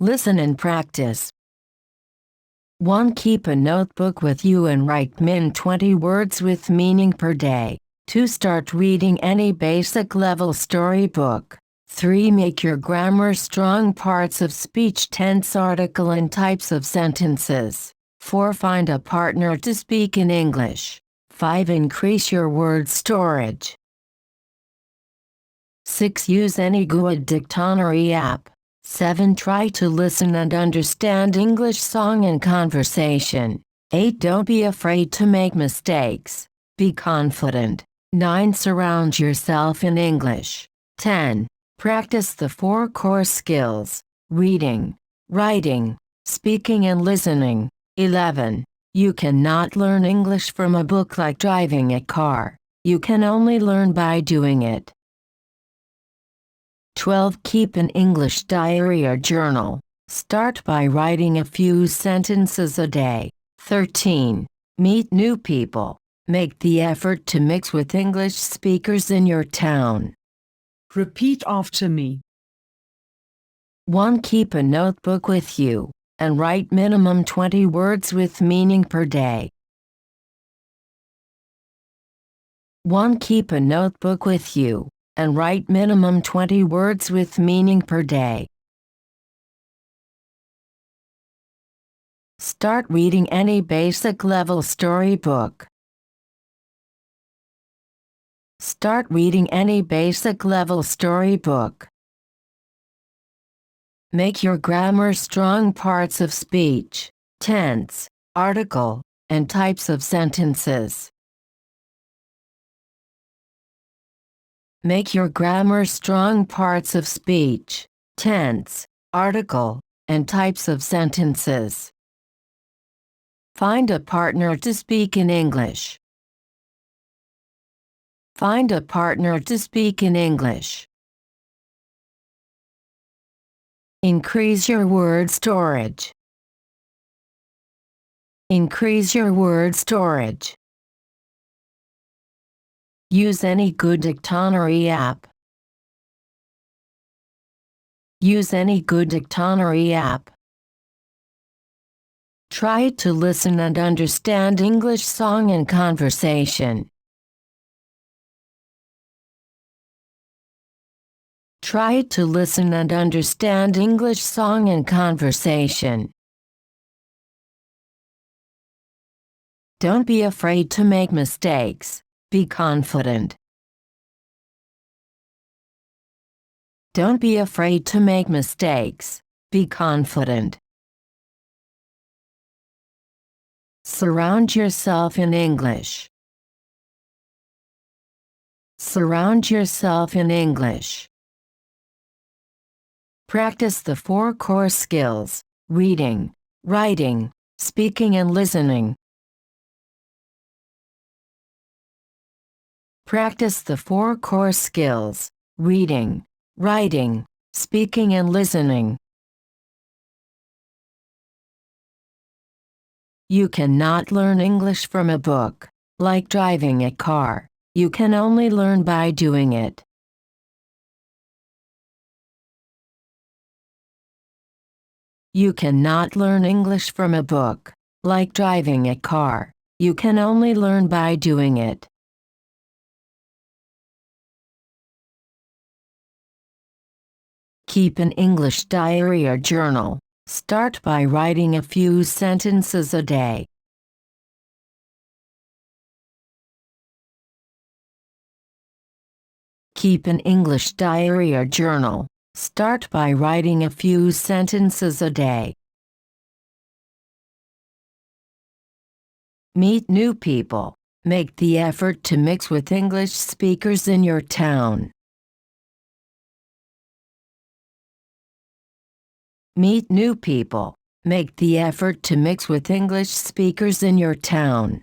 Listen and practice. 1. Keep a notebook with you and write min 20 words with meaning per day. 2. Start reading any basic level storybook. 3. Make your grammar strong parts of speech, tense, article, and types of sentences. 4. Find a partner to speak in English. 5. Increase your word storage. 6. Use any goood dictionary app. 7. Try to listen and understand English song and conversation. 8. Don't be afraid to make mistakes. Be confident. 9. Surround yourself in English. 10. Practice the 4 core skills: reading, writing, speaking, and listening. 11. You cannot learn English from a book like driving a car. You can only learn by doing it. 12. Keep an English diary or journal. Start by writing a few sentences a day. 13. Meet new people. Make the effort to mix with English speakers in your town. Repeat after me. 1. Keep a notebook with you and write minimum 20 words with meaning per day. 1. Keep a notebook with you and write minimum 20 words with meaning per day. Start reading any basic level storybook. Start reading any basic level storybook. Make your grammar strong parts of speech, tense, article, and types of sentences. Make your grammar strong parts of speech, tense, article, and types of sentences. Find a partner to speak in English. Find a partner to speak in English. Increase your word storage. Increase your word storage. Use any good dictionary app. Use any good dictionary app. Try to listen and understand English song and conversation. Try to listen and understand English song and conversation. Don't be afraid to make mistakes. Be confident. Don't be afraid to make mistakes. Be confident. Surround yourself in English. Surround yourself in English. Practice the 4 core skills: reading, writing, speaking, and listening. Practice the 4 core skills: reading, writing, speaking, and listening. You cannot learn English from a book, like driving a car. You can only learn by doing it. You cannot learn English from a book, like driving a car. You can only learn by doing it. Keep an English diary or journal. Start by writing a few sentences a day. Keep an English diary or journal. Start by writing a few sentences a day. Meet new people. Make the effort to mix with English speakers in your town. Meet new people. Make the effort to mix with English speakers in your town.